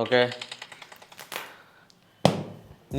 Okay.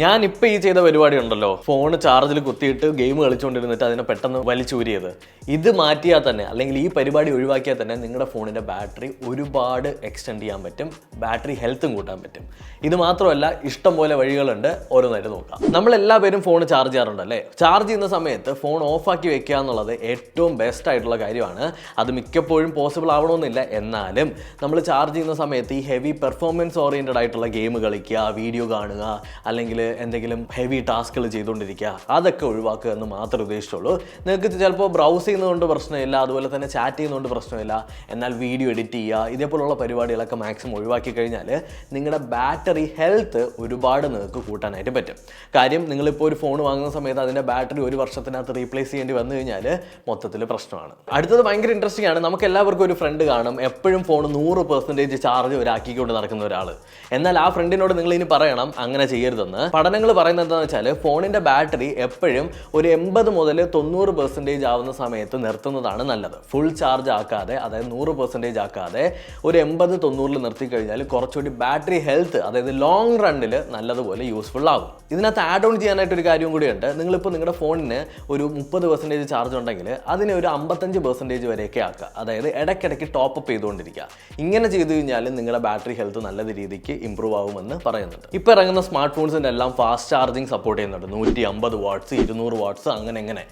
ഞാനിപ്പോൾ ഈ ചെയ്ത പരിപാടി ഉണ്ടല്ലോ, ഫോൺ ചാർജിൽ കുത്തിയിട്ട് ഗെയിം കളിച്ചുകൊണ്ടിരുന്നിട്ട് അതിനെ പെട്ടെന്ന് വലിച്ചൂരിയത്, ഇത് മാറ്റിയാൽ തന്നെ അല്ലെങ്കിൽ ഈ പരിപാടി ഒഴിവാക്കിയാൽ തന്നെ നിങ്ങളുടെ ഫോണിൻ്റെ ബാറ്ററി ഒരുപാട് എക്സ്റ്റെൻഡ് ചെയ്യാൻ പറ്റും, ബാറ്ററി ഹെൽത്തും കൂട്ടാൻ പറ്റും. ഇത് മാത്രമല്ല, ഇഷ്ടം പോലെ വഴികളുണ്ട്, ഓരോന്നായിട്ട് നോക്കാം. നമ്മളെല്ലാ പേരും ഫോൺ ചാർജ് ചെയ്യാറുണ്ടല്ലേ. ചാർജ് ചെയ്യുന്ന സമയത്ത് ഫോൺ ഓഫാക്കി വെക്കുക എന്നുള്ളത് ഏറ്റവും ബെസ്റ്റ് ആയിട്ടുള്ള കാര്യമാണ്. അത് മിക്കപ്പോഴും പോസിബിൾ ആവണമെന്നില്ല, എന്നാലും നമ്മൾ ചാർജ് ചെയ്യുന്ന സമയത്ത് ഈ ഹെവി പെർഫോമൻസ് ഓറിയൻറ്റഡ് ആയിട്ടുള്ള ഗെയിം കളിക്കുക, വീഡിയോ കാണുക, അല്ലെങ്കിൽ എന്തെങ്കിലും ഹെവി ടാസ്കുകൾ ചെയ്തുകൊണ്ടിരിക്കുക, അതൊക്കെ ഒഴിവാക്കുക എന്ന് മാത്രമേ ഉദ്ദേശിച്ചുള്ളൂ. നിങ്ങൾക്ക് ചിലപ്പോൾ ബ്രൗസ് ചെയ്യുന്നതുകൊണ്ട് പ്രശ്നമില്ല, അതുപോലെ തന്നെ ചാറ്റ് ചെയ്യുന്നതുകൊണ്ട് പ്രശ്നമില്ല, എന്നാൽ വീഡിയോ എഡിറ്റ് ചെയ്യുക, ഇതേപോലുള്ള പരിപാടികളൊക്കെ മാക്സിമം ഒഴിവാക്കി കഴിഞ്ഞാൽ നിങ്ങളുടെ ബാറ്ററി ഹെൽത്ത് ഒരുപാട് നിങ്ങൾക്ക് കൂട്ടാനായിട്ട് പറ്റും. കാര്യം, നിങ്ങളിപ്പോൾ ഒരു ഫോൺ വാങ്ങുന്ന സമയത്ത് അതിൻ്റെ ബാറ്ററി ഒരു വർഷത്തിനകത്ത് റീപ്ലേസ് ചെയ്യേണ്ടി വന്നു കഴിഞ്ഞാൽ മൊത്തത്തിൽ പ്രശ്നമാണ്. അടുത്തത് ഭയങ്കര ഇൻട്രസ്റ്റിംഗ് ആണ്. നമുക്ക് എല്ലാവർക്കും ഒരു ഫ്രണ്ട് കാണും, എപ്പോഴും ഫോൺ 100% ചാർജ് ഒരാക്കിക്കൊണ്ട് നടക്കുന്ന ഒരാൾ. എന്നാൽ ആ ഫ്രണ്ടിനോട് നിങ്ങൾ ഇനി പറയണം അങ്ങനെ ചെയ്യരുതെന്ന്. പഠനങ്ങൾ പറയുന്നത് എന്താണെന്ന് വെച്ചാൽ, ഫോണിൻ്റെ ബാറ്ററി എപ്പോഴും ഒരു 80 മുതൽ 90% ആവുന്ന സമയത്ത് നിർത്തുന്നതാണ് നല്ലത്. ഫുൾ ചാർജ് ആക്കാതെ, അതായത് 100% ആക്കാതെ ഒരു 80-90 നിർത്തി കഴിഞ്ഞാൽ കുറച്ചുകൂടി ബാറ്ററി ഹെൽത്ത്, അതായത് ലോങ് റണ്ണിൽ നല്ലതുപോലെ യൂസ്ഫുൾ ആകും. ഇതിനകത്ത് ആഡ് ഓൺ ചെയ്യാനായിട്ടൊരു കാര്യം കൂടിയുണ്ട്. നിങ്ങളിപ്പോൾ നിങ്ങളുടെ ഫോണിന് ഒരു 30% ചാർജ് ഉണ്ടെങ്കിൽ അതിനെ ഒരു 55% വരെയൊക്കെ ആക്കുക, അതായത് ഇടയ്ക്കിടയ്ക്ക് ടോപ്പ് ചെയ്തുകൊണ്ടിരിക്കുക. ഇങ്ങനെ ചെയ്തു കഴിഞ്ഞാൽ നിങ്ങളുടെ ബാറ്ററി ഹെൽത്ത് നല്ല രീതിക്ക് ഇമ്പ്രൂവ് ആകുമെന്ന് പറയുന്നുണ്ട്. ഇപ്പോൾ ഇറങ്ങുന്ന സ്മാർട്ട് ഫോൺസിൻ്റെ എല്ലാം ഫാസ്റ്റ് ചാർജിങ് സപ്പോർട്ട് ചെയ്യുന്നുണ്ട്. 150 വാട്ട്സ്, 200 വാട്ട്സ്, അങ്ങനെ.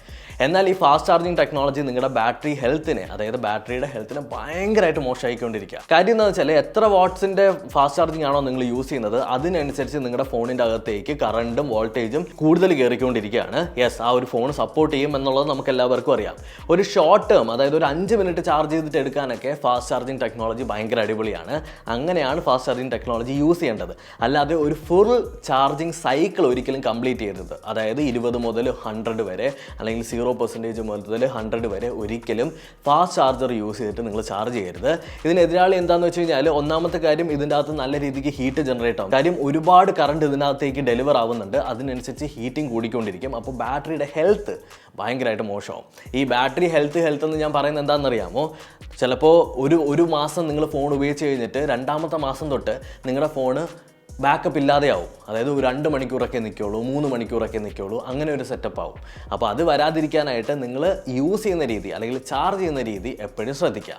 എന്നാൽ ഈ ഫാസ്റ്റ് ചാർജിങ് ടെക്നോളജി നിങ്ങളുടെ ബാറ്ററി ഹെൽത്തിനെ, അതായത് ബാറ്ററിയുടെ ഹെൽത്തിനെ ഭയങ്കരമായിട്ട് മോശമായിക്കൊണ്ടിരിക്കുക. കാര്യം എന്താണെന്ന് വെച്ചാൽ, എത്ര വാട്ട്സിൻ്റെ ഫാസ്റ്റ് ചാർജിങ് ആണോ നിങ്ങൾ യൂസ് ചെയ്യുന്നത് അതിനനുസരിച്ച് നിങ്ങളുടെ ഫോണിൻ്റെ അകത്തേക്ക് കറണ്ടും വോൾട്ടേജും കൂടുതൽ കയറിക്കൊണ്ടിരിക്കുകയാണ്. യെസ്, ആ ഒരു ഫോൺ സപ്പോർട്ട് ചെയ്യും എന്നുള്ളത് നമുക്ക് എല്ലാവർക്കും അറിയാം. ഒരു ഷോർട്ട് ടേം, അതായത് ഒരു 5 മിനിറ്റ് ചാർജ് ചെയ്തിട്ട് എടുക്കാനൊക്കെ ഫാസ്റ്റ് ചാർജിങ് ടെക്നോളജി ഭയങ്കര അടിപൊളിയാണ്. അങ്ങനെയാണ് ഫാസ്റ്റ് ചാർജിങ് ടെക്നോളജി യൂസ് ചെയ്യേണ്ടത്. അല്ലാതെ ഒരു ഫുൾ ചാർജിങ് സൈക്കിൾ ഒരിക്കലും കംപ്ലീറ്റ് ചെയ്യരുത്. അതായത് 20 മുതൽ 100 വരെ, അല്ലെങ്കിൽ 0% മുതൽ 100 വരെ ഒരിക്കലും ഫാസ്റ്റ് ചാർജർ യൂസ് ചെയ്തിട്ട് നിങ്ങൾ ചാർജ് ചെയ്യരുത്. ഇതിനെതിരാളി എന്താണെന്ന് വെച്ച് കഴിഞ്ഞാൽ, ഒന്നാമത്തെ കാര്യം, ഇതിൻ്റെ അകത്ത് നല്ല രീതിക്ക് ഹീറ്റ് ജനറേറ്റ് ആവും. കാര്യം, ഒരുപാട് കറണ്ട് ഇതിനകത്തേക്ക് ഡെലിവർ ആവുന്നുണ്ട്, അതിനനുസരിച്ച് ഹീറ്റിംഗ് കൂടിക്കൊണ്ടിരിക്കും. അപ്പോൾ ബാറ്ററിയുടെ ഹെൽത്ത് ഭയങ്കരമായിട്ട് മോശമാവും. ഈ ബാറ്ററി ഹെൽത്ത് എന്ന് ഞാൻ പറയുന്നത് എന്താണെന്നറിയാമോ? ചിലപ്പോൾ ഒരു മാസം നിങ്ങൾ ഫോൺ ഉപയോഗിച്ച് കഴിഞ്ഞിട്ട് 2ാമത്തെ മാസം തൊട്ട് നിങ്ങളുടെ ഫോണ് ബാക്കപ്പ് ഇല്ലാതെയാവും. അതായത് ഒരു 2 മണിക്കൂറൊക്കെ നിൽക്കുള്ളൂ, 3 മണിക്കൂറൊക്കെ നിൽക്കുള്ളൂ, അങ്ങനെ ഒരു സെറ്റപ്പ് ആവും. അപ്പോൾ അത് വരാതിരിക്കാനായിട്ട് നിങ്ങൾ യൂസ് ചെയ്യുന്ന രീതി, അല്ലെങ്കിൽ ചാർജ് ചെയ്യുന്ന രീതി എപ്പോഴും ശ്രദ്ധിക്കുക.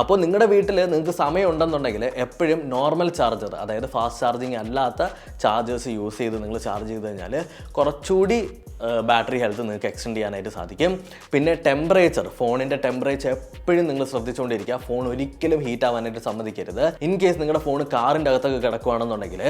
അപ്പോൾ നിങ്ങളുടെ വീട്ടിൽ നിങ്ങൾക്ക് സമയം ഉണ്ടെന്നുണ്ടെങ്കിൽ എപ്പോഴും നോർമൽ ചാർജർ, അതായത് ഫാസ്റ്റ് ചാർജിങ് അല്ലാത്ത ചാർജേഴ്സ് യൂസ് ചെയ്ത് നിങ്ങൾ ചാർജ് ചെയ്ത് കഴിഞ്ഞാൽ കുറച്ചുകൂടി ബാറ്ററി ഹെൽത്ത് നിങ്ങൾക്ക് എക്സ്റ്റെൻഡ് ചെയ്യാനായിട്ട് സാധിക്കും. പിന്നെ ടെമ്പറേച്ചർ, ഫോണിൻ്റെ ടെമ്പറേച്ചർ എപ്പോഴും നിങ്ങൾ ശ്രദ്ധിച്ചുകൊണ്ടിരിക്കുക. ഫോൺ ഒരിക്കലും ഹീറ്റ് ആവാനായിട്ട് സമ്മതിക്കരുത്. ഇൻ കേസ് നിങ്ങളുടെ ഫോൺ കാറിൻ്റെ അകത്തൊക്കെ കിടക്കുകയാണെന്നുണ്ടെങ്കിൽ,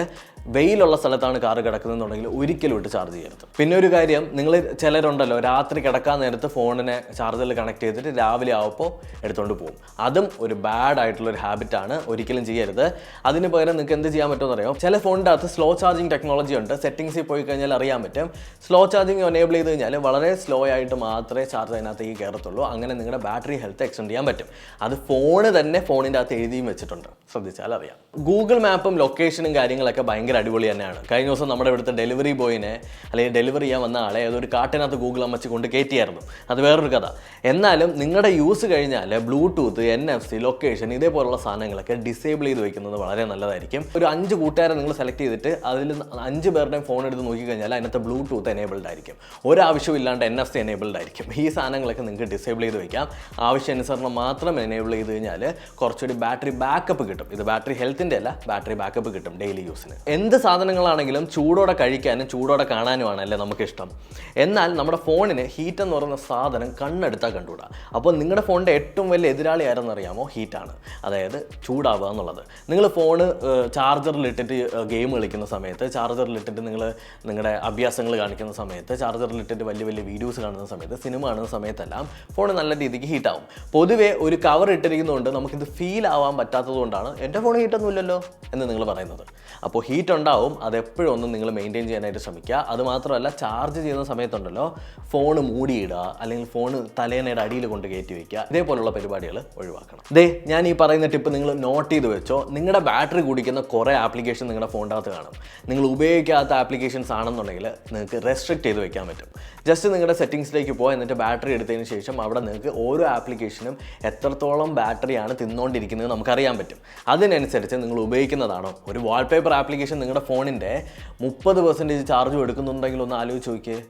വെയിലുള്ള സ്ഥലത്താണ് കാറ് കിടക്കുന്നതെന്നുണ്ടെങ്കിൽ ഒരിക്കലും ഇട്ട് ചാർജ് ചെയ്യരുത്. പിന്നെ ഒരു കാര്യം, നിങ്ങൾ ചിലരുണ്ടല്ലോ രാത്രി കിടക്കാൻ നേരത്ത് ഫോണിനെ ചാർജറിൽ കണക്ട് ചെയ്തിട്ട് രാവിലെ ആവുമ്പോൾ എടുത്തുകൊണ്ട് പോകും. അതും ഒരു ബാഡ് ആയിട്ടുള്ളൊരു ഹാബിറ്റാണ്, ഒരിക്കലും ചെയ്യരുത്. അതിന് പകരം നിങ്ങൾക്ക് എന്ത് ചെയ്യാൻ പറ്റുമെന്ന് അറിയാം. ചില ഫോണിൻ്റെ അകത്ത് സ്ലോ ചാർജിങ് ടെക്നോളജി ഉണ്ട്. സെറ്റിംഗ്സിൽ പോയി കഴിഞ്ഞാൽ അറിയാൻ പറ്റും. സ്ലോ ചാർജിങ് എനേബിൾ ചെയ്ത് കഴിഞ്ഞാൽ വളരെ സ്ലോ ആയിട്ട് മാത്രമേ ചാർജ് അതിനകത്തേക്ക് കയറത്തുള്ളൂ. അങ്ങനെ നിങ്ങളുടെ ബാറ്ററി ഹെൽത്ത് എക്സ്റ്റെൻഡ് ചെയ്യാൻ പറ്റും. അത് ഫോണിൻ്റെ അകത്ത് എഴുതിയും വെച്ചിട്ടുണ്ട്, ശ്രദ്ധിച്ചാൽ അറിയാം. ഗൂഗിൾ മാപ്പും ലൊക്കേഷനും കാര്യങ്ങളൊക്കെ ഭയങ്കര അടിപൊളി തന്നെയാണ്. കഴിഞ്ഞ ദിവസം നമ്മുടെ ഇവിടുത്തെ ഡെലിവറി ബോയിനെ, അല്ലെങ്കിൽ ഡെലിവറി ചെയ്യാൻ വന്ന ആളെ അതൊരു കാട്ടിനകത്ത് ഗൂഗിൾ അമ്മച്ച് കൊണ്ട് കയറ്റിയായിരുന്നു. അത് വേറൊരു കഥ. എന്നാലും നിങ്ങളുടെ യൂസ് കഴിഞ്ഞാൽ ബ്ലൂടൂത്ത്, NFC, ലൊക്കേഷൻ, ഇതേപോലുള്ള സാധനങ്ങളൊക്കെ ഡിസേബിൾ ചെയ്ത് വയ്ക്കുന്നത് വളരെ നല്ലതായിരിക്കും. ഒരു 5 കൂട്ടുകാരെ നിങ്ങൾ സെലക്ട് ചെയ്തിട്ട് അതിൽ 5 പേരുടെയും ഫോൺ എടുത്ത് നോക്കിക്കഴിഞ്ഞാൽ അതിനകത്ത് ബ്ലൂടൂത്ത് എനേബിൾഡ് ആയിരിക്കും, ഒരാവശ്യമില്ലാണ്ട് NFC എനേബിൾഡ് ആയിരിക്കും. ഈ സാധനങ്ങളൊക്കെ നിങ്ങൾക്ക് ഡിസേബിൾ ചെയ്ത് വയ്ക്കാം. ആവശ്യാനുസരണം മാത്രം എനേബിൾ ചെയ്ത് കഴിഞ്ഞാൽ കുറച്ചുകൂടി ബാറ്ററി ബാക്കപ്പ് കിട്ടും. ഇത് ബാറ്ററി ഹെൽത്തിൻ്റെ അല്ല, ബാറ്ററി ബാക്കപ്പ് കിട്ടും ഡെയിലി യൂസിന്. എന്ത് സാധനങ്ങളാണെങ്കിലും ചൂടോടെ കഴിക്കാനും ചൂടോടെ കാണാനുമാണ് അല്ലേ നമുക്കിഷ്ടം. എന്നാൽ നമ്മുടെ ഫോണിന് ഹീറ്റ് എന്ന് പറയുന്ന സാധനം കണ്ണെടുത്താൽ കണ്ടുകൂടാ. അപ്പോൾ നിങ്ങളുടെ ഫോണിൻ്റെ ഏറ്റവും വലിയ എതിരാളി ആരെന്നറിയാമോ? ഹീറ്റാണ്, അതായത് ചൂടാവുക എന്നുള്ളത്. നിങ്ങൾ ഫോണ് ചാർജറിലിട്ടിട്ട് ഗെയിം കളിക്കുന്ന സമയത്ത്, ചാർജറിലിട്ടിട്ട് നിങ്ങൾ നിങ്ങളുടെ അഭ്യാസങ്ങൾ കാണിക്കുന്ന സമയത്ത്, ചാർജറിലിട്ടിട്ട് വലിയ വീഡിയോസ് കാണുന്ന സമയത്ത്, സിനിമ കാണുന്ന സമയത്തെല്ലാം ഫോൺ നല്ല രീതിക്ക് ഹീറ്റാവും. പൊതുവെ ഒരു കവർ ഇട്ടിരിക്കുന്നതുകൊണ്ട് നമുക്കിത് ഫീൽ ആവാൻ പറ്റാത്തത് കൊണ്ടാണ് എൻ്റെ ഫോൺ ഹീറ്റൊന്നുമില്ലല്ലോ എന്ന് നിങ്ങൾ പറയുന്നത്. അപ്പോൾ ഹീറ്റ് ഉണ്ടാവും, അതെപ്പോഴും ഒന്നും നിങ്ങൾ മെയിൻറ്റെയിൻ ചെയ്യാനായിട്ട് ശ്രമിക്കുക. അതുമാത്രമല്ല, ചാർജ് ചെയ്യുന്ന സമയത്തുണ്ടല്ലോ ഫോൺ മൂടിയിടുക, അല്ലെങ്കിൽ ഫോൺ തലേനയുടെ അടിയിൽ കൊണ്ട് കയറ്റി വയ്ക്കുക, ഇതേപോലുള്ള പരിപാടികൾ ഒഴിവാക്കണം. ഞാൻ ഈ പറയുന്ന ടിപ്പ് നിങ്ങൾ നോട്ട് ചെയ്ത് വെച്ചോ. നിങ്ങളുടെ ബാറ്ററി കുടിക്കുന്ന കുറേ ആപ്ലിക്കേഷൻ നിങ്ങളുടെ ഫോണിൻ്റെ അകത്ത് കാണും. നിങ്ങൾ ഉപയോഗിക്കാത്ത ആപ്ലിക്കേഷൻസ് ആണെന്നുണ്ടെങ്കിൽ നിങ്ങൾക്ക് റെസ്ട്രിക്റ്റ് ചെയ്ത് വെക്കാൻ പറ്റും. ജസ്റ്റ് നിങ്ങളുടെ സെറ്റിംഗ്സിലേക്ക് പോകാൻ എന്നിട്ട് ബാറ്ററി എടുത്തതിന് ശേഷം അവിടെ നിങ്ങൾക്ക് ഓരോ ആപ്ലിക്കേഷനും എത്രത്തോളം ബാറ്ററിയാണ് തിന്നുകൊണ്ടിരിക്കുന്നത് നമുക്കറിയാൻ പറ്റും. അതിനനുസരിച്ച് നിങ്ങൾ ഉപയോഗിക്കുന്നതാണോ, ഒരു വാൾപേപ്പർ ആപ്ലിക്കേഷൻ നിങ്ങളുടെ ഫോണിൻ്റെ 30% ചാർജും എടുക്കുന്നുണ്ടെങ്കിൽ ഒന്ന് ആലോചിച്ച് നോക്കിയേ.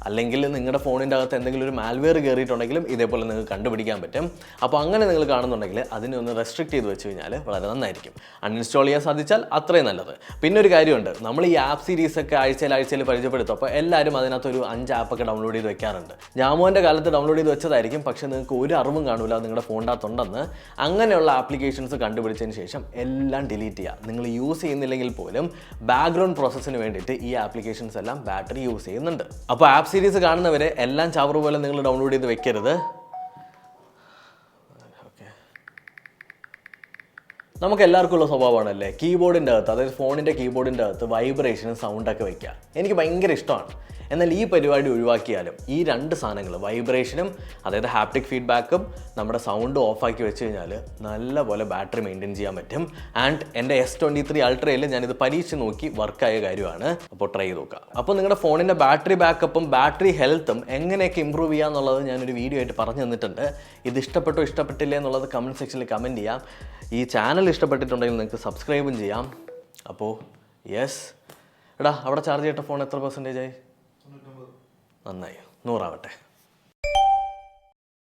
അല്ലെങ്കിൽ നിങ്ങളുടെ ഫോണിൻ്റെ അകത്ത് എന്തെങ്കിലും ഒരു മാൽവെയർ കയറിയിട്ടുണ്ടെങ്കിലും ഇതേപോലെ നിങ്ങൾക്ക് കണ്ടുപിടിക്കാൻ പറ്റും. അപ്പോൾ അങ്ങനെ നിങ്ങൾ കാണുന്നുണ്ടെങ്കിൽ അതിനെ ഒന്ന് റെസ്ട്രിക്റ്റ് ചെയ്ത് വെച്ച് കഴിഞ്ഞാൽ വളരെ നന്നായിരിക്കും. അൺഇൻസ്റ്റാൾ ചെയ്യാൻ സാധിച്ചാൽ അത്രയും നല്ലത്. പിന്നെ ഒരു കാര്യമുണ്ട്, നമ്മൾ ഈ ആപ്പ് സീരീസൊക്കെ ആഴ്ചയിൽ പരിചയപ്പെടുത്തും. അപ്പോൾ എല്ലാവരും അതിനകത്തൊരു 5 ആപ്പൊക്കെ ഡൗൺലോഡ് ചെയ്ത് വെക്കാറുണ്ട്. ജാമോൻ്റെ കാലത്ത് ഡൗൺലോഡ് ചെയ്ത് വെച്ചതായിരിക്കും, പക്ഷേ നിങ്ങൾക്ക് ഒരു അറിവും കാണില്ല നിങ്ങളുടെ ഫോണിൻ്റെ അകത്തുണ്ടെന്ന്. അങ്ങനെയുള്ള ആപ്ലിക്കേഷൻസ് കണ്ടുപിടിച്ചതിന് ശേഷം എല്ലാം ഡിലീറ്റ് ചെയ്യുക. നിങ്ങൾ യൂസ് ചെയ്യുന്നില്ലെങ്കിൽ പോലും ബാക്ക്ഗ്രൗണ്ട് പ്രോസസ്സിന് വേണ്ടിയിട്ട് ഈ ആപ്ലിക്കേഷൻസ് എല്ലാം ബാറ്ററി യൂസ് ചെയ്യുന്നുണ്ട്. അപ്പോൾ ആപ്പ് സീരീസ് കാണുന്നവരെ എല്ലാം ചവറ് പോലെ നിങ്ങൾ ഡൗൺലോഡ് ചെയ്ത് വെക്കരുത്. നമുക്ക് എല്ലാവർക്കും ഉള്ള സ്വഭാവമാണല്ലേ കീബോർഡിൻ്റെ അകത്ത്, അതായത് ഫോണിൻ്റെ കീബോർഡിൻ്റെ അകത്ത് വൈബ്രേഷനും സൗണ്ടൊക്കെ വയ്ക്കുക. എനിക്ക് ഭയങ്കര ഇഷ്ടമാണ്. എന്നാൽ ഈ പരിപാടി ഒഴിവാക്കിയാലും ഈ 2 സാധനങ്ങൾ, വൈബ്രേഷനും അതായത് ഹാപ്റ്റിക് ഫീഡ്ബാക്കും നമ്മുടെ സൗണ്ട് ഓഫാക്കി വെച്ച് കഴിഞ്ഞാൽ നല്ലപോലെ ബാറ്ററി മെയിൻറ്റെയിൻ ചെയ്യാൻ പറ്റും. ആൻഡ് എൻ്റെ S23 അൾട്രയിൽ ഞാനിത് പരീക്ഷിച്ച് നോക്കി വർക്കായ കാര്യമാണ്. അപ്പോൾ ട്രൈ ചെയ്ത് നോക്കുക. അപ്പോൾ നിങ്ങളുടെ ഫോണിൻ്റെ ബാറ്ററി ബാക്കപ്പും ബാറ്ററി ഹെൽത്തും എങ്ങനെയൊക്കെ ഇമ്പ്രൂവ് ചെയ്യുക എന്നുള്ളത് ഞാനൊരു വീഡിയോ ആയിട്ട് പറഞ്ഞു തന്നിട്ടുണ്ട്. ഇത് ഇഷ്ടപ്പെട്ടോ ഇഷ്ടപ്പെട്ടില്ല എന്നുള്ളത് കമൻറ്റ് സെക്ഷനിൽ കമൻറ്റ് ചെയ്യാം. ഈ ചാനൽ ഇഷ്ടപ്പെട്ടിട്ടുണ്ടെങ്കിൽ നിങ്ങൾക്ക് സബ്സ്ക്രൈബും ചെയ്യാം. അപ്പോൾ യെസ്, എടാ അവിടെ ചാർജ് ചെയ്തിട്ട ഫോൺ എത്ര %ആയി? നന്നായി, 100 ആവട്ടെ.